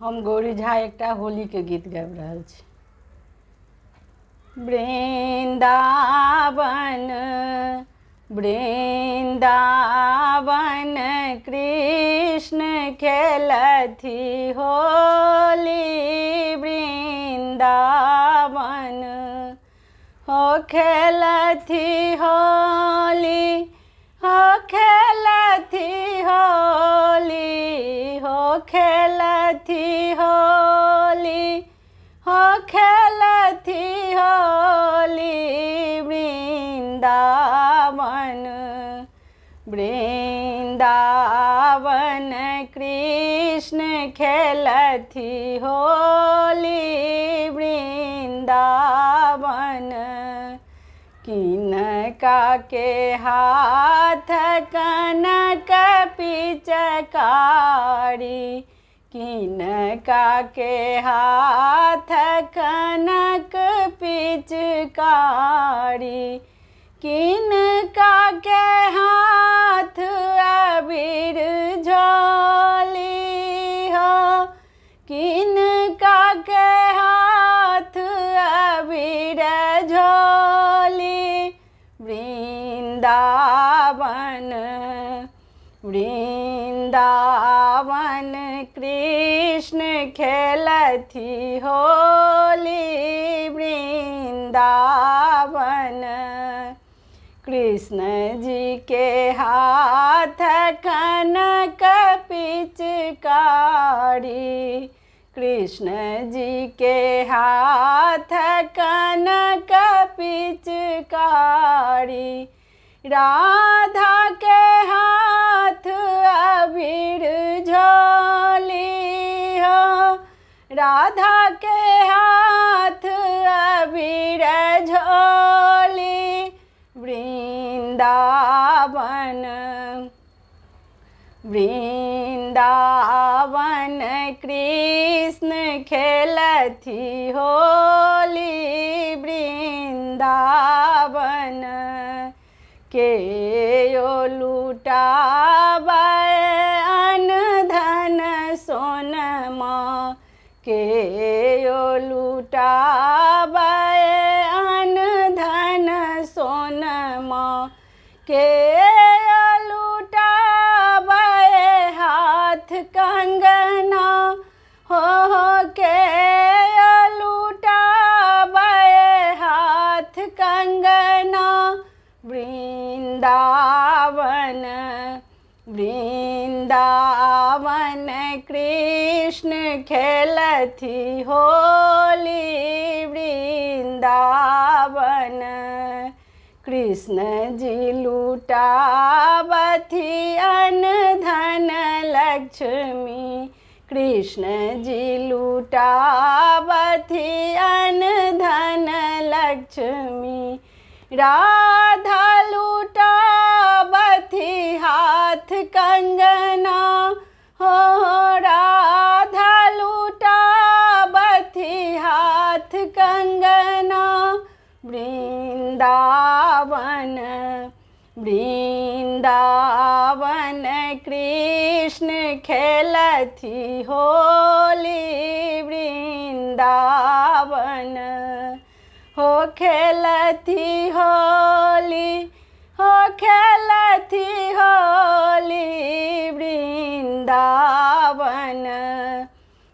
हम गौरी झा एकटा होली के गीत गाबि रहल छी। वृंदावन वृंदावन कृष्ण खेलथि होली, वृंदावन हो खेलथि होली, हो खेलथि होली, हो खेलथि होली, हो खेलथि होली, वृंदावन वृंदावन कृष्ण खेलथि होली, वृंदावन किनका के हाथ कनक पिचकारी, किनका के हाथ कनक पिचकारी, किनका के हाथ अबीर झोली हो, किनका के हाथ अबीर झोली, वृंदावन वृंदावन कृष्ण खेलथि होली, वृंदावन कृष्ण जी के हाथ कनक पिचकारी, कृष्ण जी के हाथ कनक पिचकारी, राधा के हाथ अबीर झोली हो, राधा के हाथ अबीर झोली, वृंदावन वृंदावन कृष्ण खेलथि होली, वृंदावन के यो लुटाबै अन धन सोनमा, के यो लुटाबै अन धन सोनमा, के यो लुटाबै हाथ कंगना हो, के यो लुटाबै हाथ कंगना, वृंदावन वृंदावन कृष्ण खेलथि होली, वृंदावन कृष्ण जी लुटावथि अन धन लक्ष्मी, कृष्ण जी लुटावथि अन धन लक्ष्मी, राधा लुटावथि हाथ कंगना हो, राधा लुटावथि हाथ कंगना, वृंदावन वृंदावन कृष्ण खेलथि होली, वृंदावन हो खेलथि होली, हो खेलथि होली, वृंदावन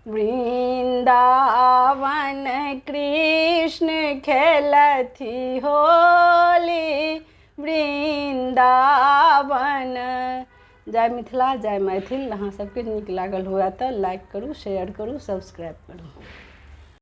वृंदावन कृष्ण खेलथि होली, वृंदावन। जय मिथिला जय मैथिल। अहाँ सबके नीक लागल हुए तऽ लाइक करू, शेयर करू, सब्सक्राइब करू।